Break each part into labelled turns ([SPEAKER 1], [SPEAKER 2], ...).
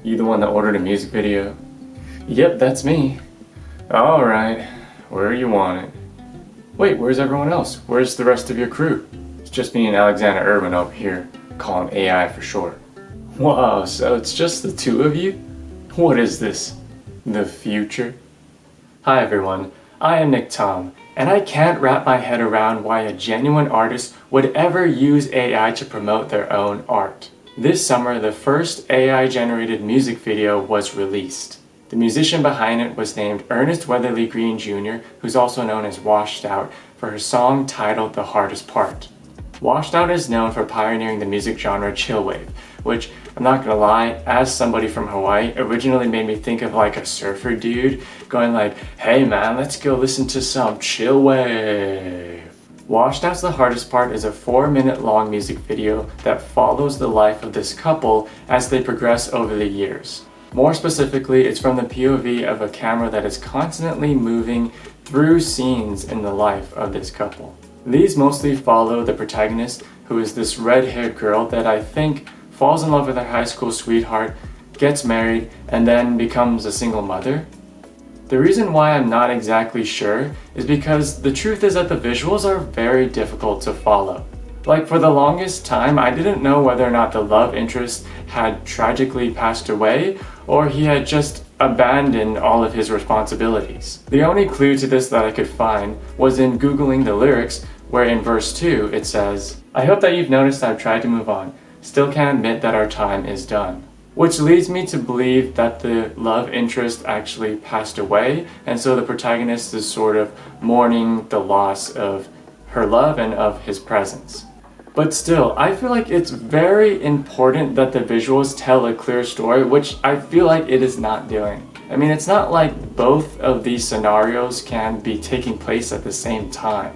[SPEAKER 1] You the one that ordered a music video? Yep, that's me. Alright, where you want it. Wait, where's everyone else? Where's the rest of your crew? It's just me and Alexander Irwin over here, calling AI for short. Wow, so it's just the two of you? What is this? The future? Hi everyone, I am Nick Tom, and I can't wrap my head around why a genuine artist would ever use AI to promote their own art. This summer, the first AI-generated music video was released. The musician behind it was named Ernest Weatherly Green Jr., who's also known as Washed Out, for her song titled The Hardest Part. Washed Out is known for pioneering the music genre chillwave, which, I'm not gonna lie, as somebody from Hawaii, originally made me think of like a surfer dude going like, hey man, let's go listen to some chillwave. Washed Out's The Hardest Part is a 4-minute long music video that follows the life of this couple as they progress over the years. More specifically, it's from the POV of a camera that is constantly moving through scenes in the life of this couple. These mostly follow the protagonist, who is this red-haired girl that I think falls in love with her high school sweetheart, gets married, and then becomes a single mother. The reason why I'm not exactly sure is because the truth is that the visuals are very difficult to follow. Like, for the longest time, I didn't know whether or not the love interest had tragically passed away or he had just abandoned all of his responsibilities. The only clue to this that I could find was in Googling the lyrics, where in verse 2 it says, "I hope that you've noticed I've tried to move on, still can't admit that our time is done." Which leads me to believe that the love interest actually passed away, and so the protagonist is sort of mourning the loss of her love and of his presence. But still, I feel like it's very important that the visuals tell a clear story, which I feel like it is not doing. I mean, it's not like both of these scenarios can be taking place at the same time.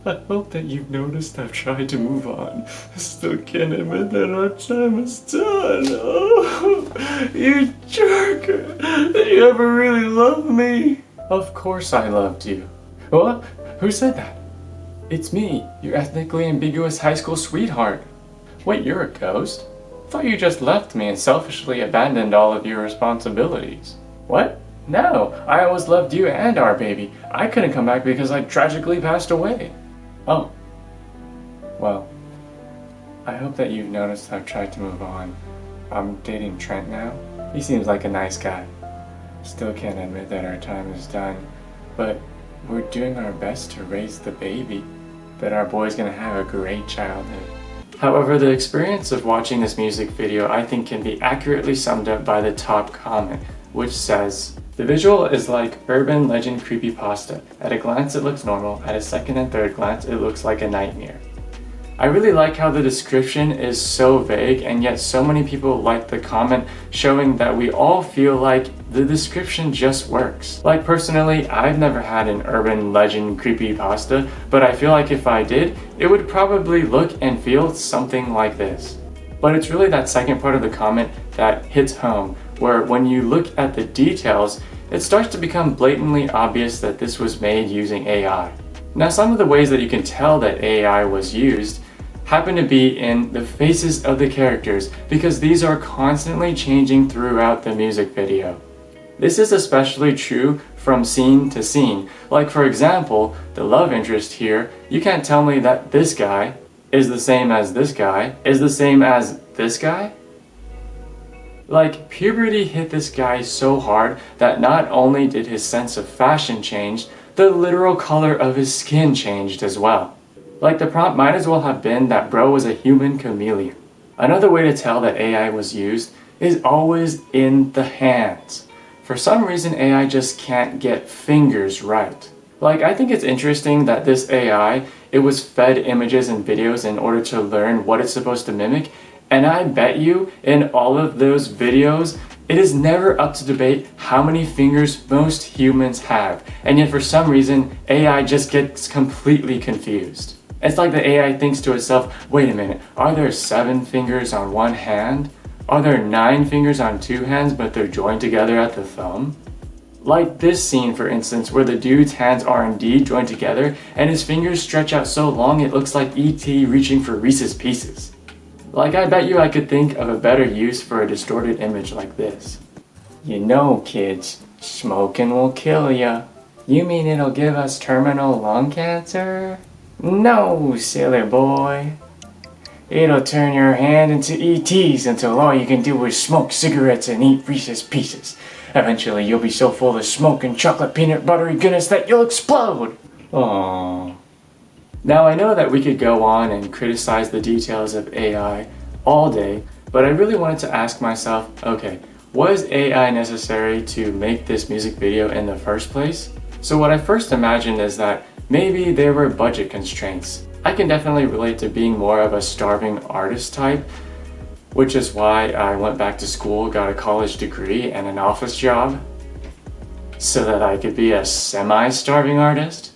[SPEAKER 1] I hope that you've noticed I've tried to move on. I still can't admit that our time is done. Oh, you jerk! Did you ever really love me? Of course I loved you. What? Who said that? It's me, your ethnically ambiguous high school sweetheart. Wait, you're a ghost? I thought you just left me and selfishly abandoned all of your responsibilities. What? No, I always loved you and our baby. I couldn't come back because I tragically passed away. Oh. Well, I hope that you've noticed I've tried to move on. I'm dating Trent now. He seems like a nice guy. Still can't admit that our time is done, but we're doing our best to raise the baby. Bet our boy's gonna have a great childhood. However, the experience of watching this music video I think can be accurately summed up by the top comment, which says, "The visual is like urban legend creepypasta. At a glance it looks normal, at a second and third glance it looks like a nightmare." I really like how the description is so vague, and yet so many people like the comment, showing that we all feel like the description just works. Like, personally, I've never had an urban legend creepypasta, but I feel like if I did, it would probably look and feel something like this. But it's really that second part of the comment that hits home, where when you look at the details, it starts to become blatantly obvious that this was made using AI. Now, some of the ways that you can tell that AI was used happen to be in the faces of the characters, because these are constantly changing throughout the music video. This is especially true from scene to scene. Like, for example, the love interest here, you can't tell me that this guy is the same as this guy, is the same as this guy? Like, puberty hit this guy so hard that not only did his sense of fashion change, the literal color of his skin changed as well. Like, the prompt might as well have been that bro was a human chameleon. Another way to tell that AI was used is always in the hands. For some reason, AI just can't get fingers right. Like, I think it's interesting that this AI, it was fed images and videos in order to learn what it's supposed to mimic, and I bet you in all of those videos, it is never up to debate how many fingers most humans have, and yet for some reason, AI just gets completely confused. It's like the AI thinks to itself, wait a minute, are there 7 fingers on one hand? Are there 9 fingers on 2 hands, but they're joined together at the thumb? Like this scene, for instance, where the dude's hands are indeed joined together, and his fingers stretch out so long it looks like E.T. reaching for Reese's Pieces. Like, I bet you I could think of a better use for a distorted image like this. You know, kids, smoking will kill ya. You mean it'll give us terminal lung cancer? No, silly boy. It'll turn your hand into ETs until all you can do is smoke cigarettes and eat Reese's Pieces. Eventually you'll be so full of smoke and chocolate peanut buttery goodness that you'll explode! Aww. Now I know that we could go on and criticize the details of AI all day, but I really wanted to ask myself, okay, was AI necessary to make this music video in the first place? So what I first imagined is that maybe there were budget constraints. I can definitely relate to being more of a starving artist type, which is why I went back to school, got a college degree and an office job, so that I could be a semi-starving artist.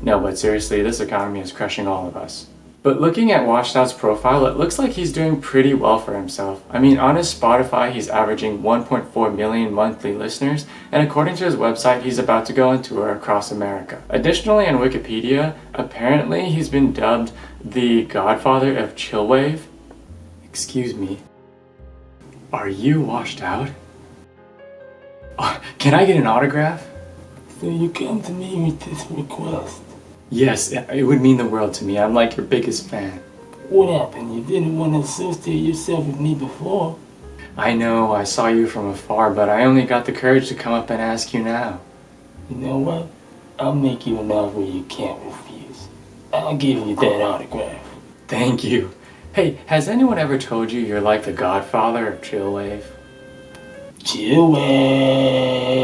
[SPEAKER 1] No, but seriously, this economy is crushing all of us. But looking at Washedout's profile, it looks like he's doing pretty well for himself. I mean, on his Spotify, he's averaging 1.4 million monthly listeners, and according to his website, he's about to go on tour across America. Additionally, on Wikipedia, apparently he's been dubbed the godfather of chillwave. Excuse me, are you washed out? Oh, can I get an autograph?
[SPEAKER 2] So you come to me with this request?
[SPEAKER 1] Yes, it would mean the world to me. I'm like your biggest fan.
[SPEAKER 2] What happened? You didn't want to associate yourself with me before?
[SPEAKER 1] I know, I saw you from afar, but I only got the courage to come up and ask you now.
[SPEAKER 2] You know what? I'll make you an offer you can't refuse. I'll give you that autograph.
[SPEAKER 1] Thank you. Hey, has anyone ever told you you're like the godfather of chillwave?
[SPEAKER 2] Chillwave.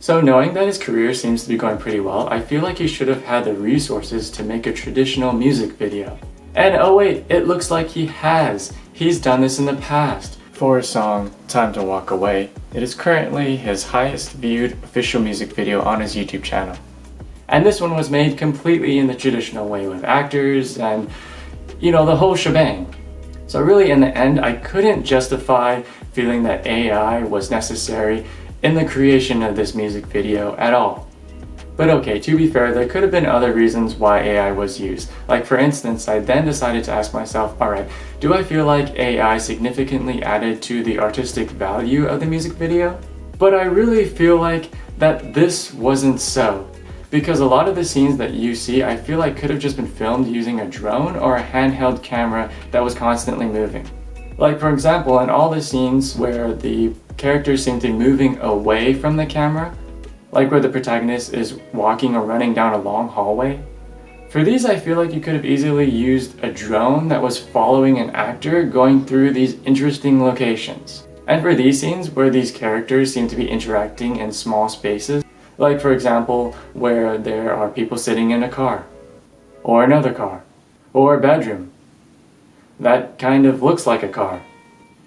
[SPEAKER 1] So knowing that his career seems to be going pretty well, I feel like he should have had the resources to make a traditional music video. And oh wait, it looks like he has. He's done this in the past. For his song, Time to Walk Away, it is currently his highest viewed official music video on his YouTube channel. And this one was made completely in the traditional way with actors and, you know, the whole shebang. So really in the end, I couldn't justify feeling that AI was necessary in the creation of this music video at all. But okay, to be fair, there could have been other reasons why AI was used. Like for instance, I then decided to ask myself, alright, do I feel like AI significantly added to the artistic value of the music video? But I really feel like that this wasn't so. Because a lot of the scenes that you see, I feel like could have just been filmed using a drone or a handheld camera that was constantly moving. Like for example, in all the scenes where the characters seem to be moving away from the camera, like where the protagonist is walking or running down a long hallway. For these, I feel like you could have easily used a drone that was following an actor going through these interesting locations. And for these scenes where these characters seem to be interacting in small spaces, like for example, where there are people sitting in a car, or another car, or a bedroom that kind of looks like a car.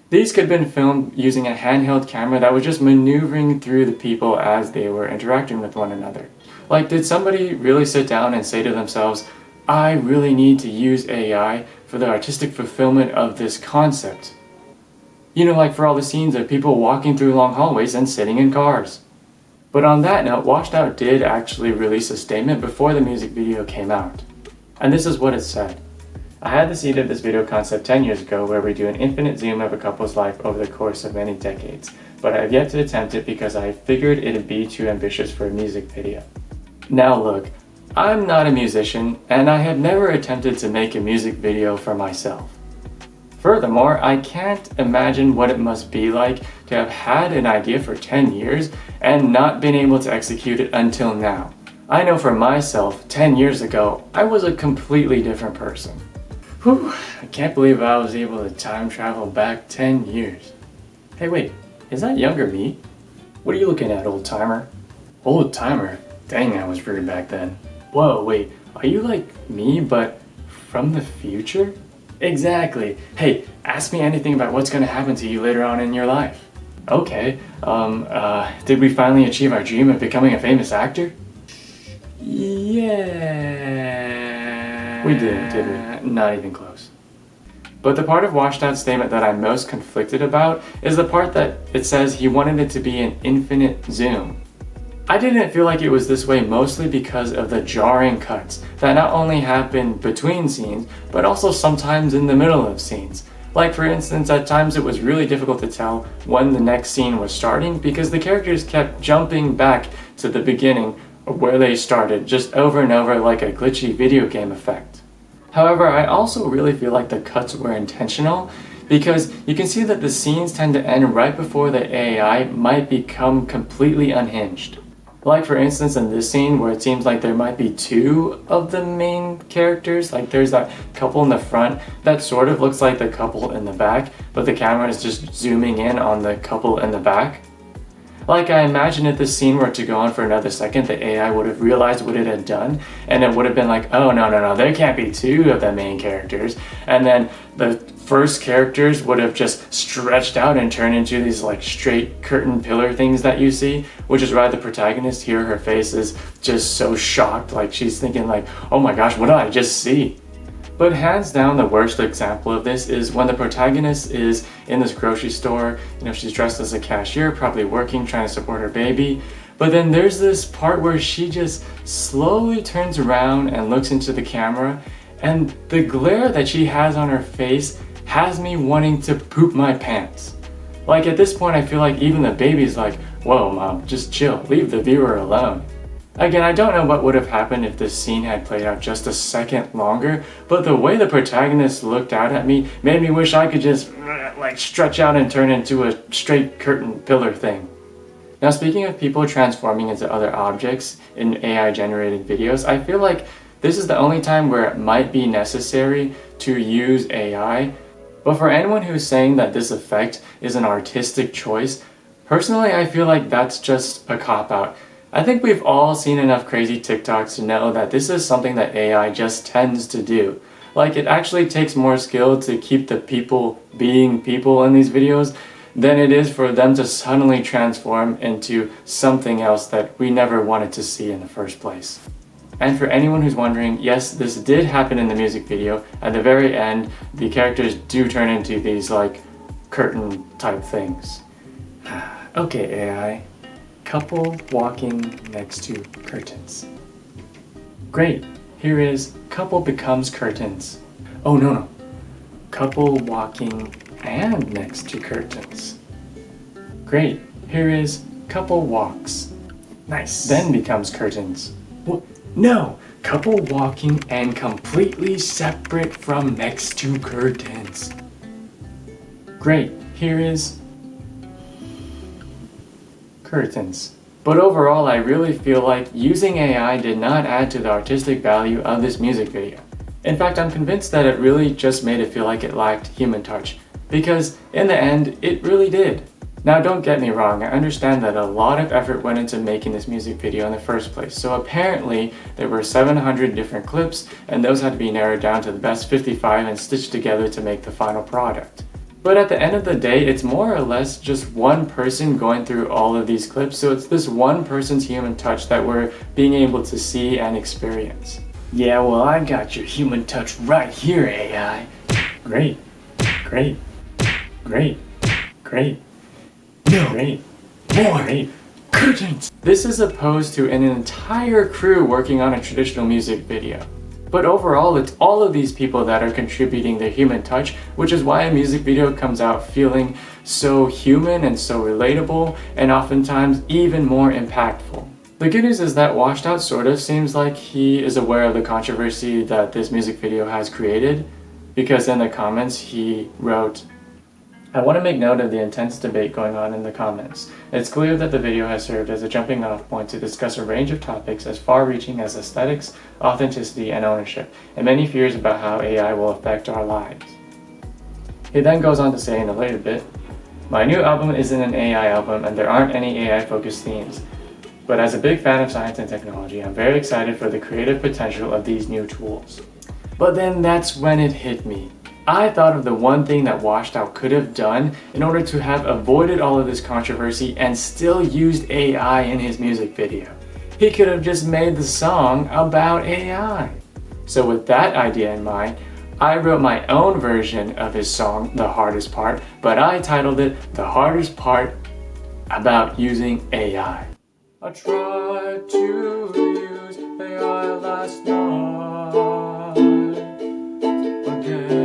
[SPEAKER 1] These could have been filmed using a handheld camera that was just maneuvering through the people as they were interacting with one another. Like, did somebody really sit down and say to themselves, I really need to use AI for the artistic fulfillment of this concept? You know, like for all the scenes of people walking through long hallways and sitting in cars. But on that note, Washedout did actually release a statement before the music video came out. And this is what it said. I had the seed of this video concept 10 years ago where we do an infinite zoom of a couple's life over the course of many decades, but I have yet to attempt it because I figured it'd be too ambitious for a music video. Now look, I'm not a musician and I have never attempted to make a music video for myself. Furthermore, I can't imagine what it must be like to have had an idea for 10 years and not been able to execute it until now. I know for myself, 10 years ago, I was a completely different person. Whew, I can't believe I was able to time travel back 10 years. Hey wait, is that younger me? What are you looking at, old timer? Old timer? Dang, I was rude back then. Whoa, wait, are you like me but from the future? Exactly. Hey, ask me anything about what's gonna happen to you later on in your life. Okay, did we finally achieve our dream of becoming a famous actor? Yeah. We didn't we? Not even close. But the part of Washedout's statement that I'm most conflicted about is the part that it says he wanted it to be an infinite zoom. I didn't feel like it was this way mostly because of the jarring cuts that not only happen between scenes, but also sometimes in the middle of scenes. Like for instance, at times it was really difficult to tell when the next scene was starting because the characters kept jumping back to the beginning of where they started, just over and over like a glitchy video game effect. However, I also really feel like the cuts were intentional because you can see that the scenes tend to end right before the AI might become completely unhinged. Like for instance in this scene where it seems like there might be two of the main characters, like there's that couple in the front that sort of looks like the couple in the back, but the camera is just zooming in on the couple in the back. Like I imagine if this scene were to go on for another second, the AI would have realized what it had done and it would have been like, oh no, there can't be two of the main characters. And then the first characters would have just stretched out and turned into these like straight curtain pillar things that you see, which is why the protagonist here, her face is just so shocked, like she's thinking like, oh my gosh, what did I just see? But hands down, the worst example of this is when the protagonist is in this grocery store. She's dressed as a cashier, probably working, trying to support her baby. But then there's this part where she just slowly turns around and looks into the camera, and the glare that she has on her face has me wanting to poop my pants. Like at this point, I feel like even the baby's like, whoa, mom, just chill, leave the viewer alone. Again, I don't know what would have happened if this scene had played out just a second longer, but the way the protagonist looked out at me made me wish I could just like stretch out and turn into a straight curtain pillar thing. Now speaking of people transforming into other objects in AI generated videos, I feel like this is the only time where it might be necessary to use AI. But for anyone who's saying that this effect is an artistic choice, personally I feel like that's just a cop-out. I think we've all seen enough crazy TikToks to know that this is something that AI just tends to do. Like it actually takes more skill to keep the people being people in these videos than it is for them to suddenly transform into something else that we never wanted to see in the first place. And for anyone who's wondering, yes, this did happen in the music video. At the very end, the characters do turn into these like curtain type things. Okay, AI. Couple walking next to curtains. Great, here is couple becomes curtains. Oh no. Couple walking and next to curtains. Great, here is couple walks. Nice. Then becomes curtains. No, couple walking and completely separate from next to curtains. Great, here is curtains. But overall, I really feel like using AI did not add to the artistic value of this music video. In fact, I'm convinced that it really just made it feel like it lacked human touch, because in the end, it really did. Now don't get me wrong, I understand that a lot of effort went into making this music video in the first place, so apparently there were 700 different clips, and those had to be narrowed down to the best 55 and stitched together to make the final product. But at the end of the day, it's more or less just one person going through all of these clips, so it's this one person's human touch that we're being able to see and experience. Yeah, well, I got your human touch right here, AI. Great, great, great, great, no, great, more, great, curtains! This is opposed to an entire crew working on a traditional music video. But overall, it's all of these people that are contributing their human touch, which is why a music video comes out feeling so human and so relatable, and oftentimes even more impactful. The good news is that Washed Out sort of seems like he is aware of the controversy that this music video has created, because in the comments he wrote, I want to make note of the intense debate going on in the comments. It's clear that the video has served as a jumping off point to discuss a range of topics as far-reaching as aesthetics, authenticity, and ownership, and many fears about how AI will affect our lives. He then goes on to say in a later bit, my new album isn't an AI album and there aren't any AI-focused themes, but as a big fan of science and technology, I'm very excited for the creative potential of these new tools. But then that's when it hit me. I thought of the one thing that Washed Out could have done in order to have avoided all of this controversy and still used AI in his music video. He could have just made the song about AI. So with that idea in mind, I wrote my own version of his song, The Hardest Part, but I titled it The Hardest Part About Using AI. I tried to use AI last night again.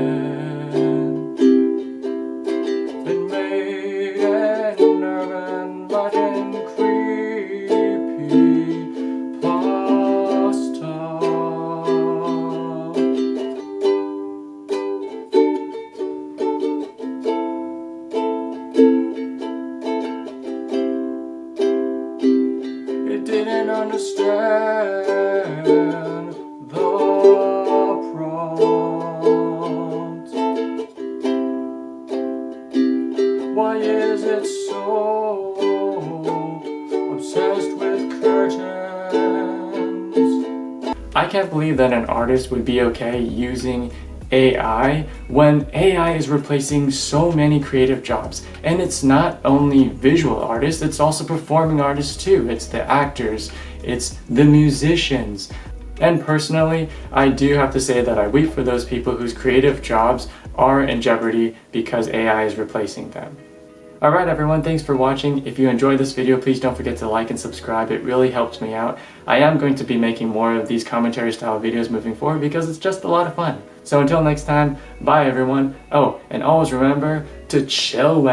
[SPEAKER 1] Why is it so obsessed with curtains? I can't believe that an artist would be okay using AI when AI is replacing so many creative jobs. And it's not only visual artists, it's also performing artists too. It's the actors, it's the musicians. And personally, I do have to say that I weep for those people whose creative jobs are in jeopardy because AI is replacing them. Alright everyone, thanks for watching. If you enjoyed this video, please don't forget to like and subscribe. It really helps me out. I am going to be making more of these commentary style videos moving forward because it's just a lot of fun. So until next time, bye everyone. Oh, and always remember to chill.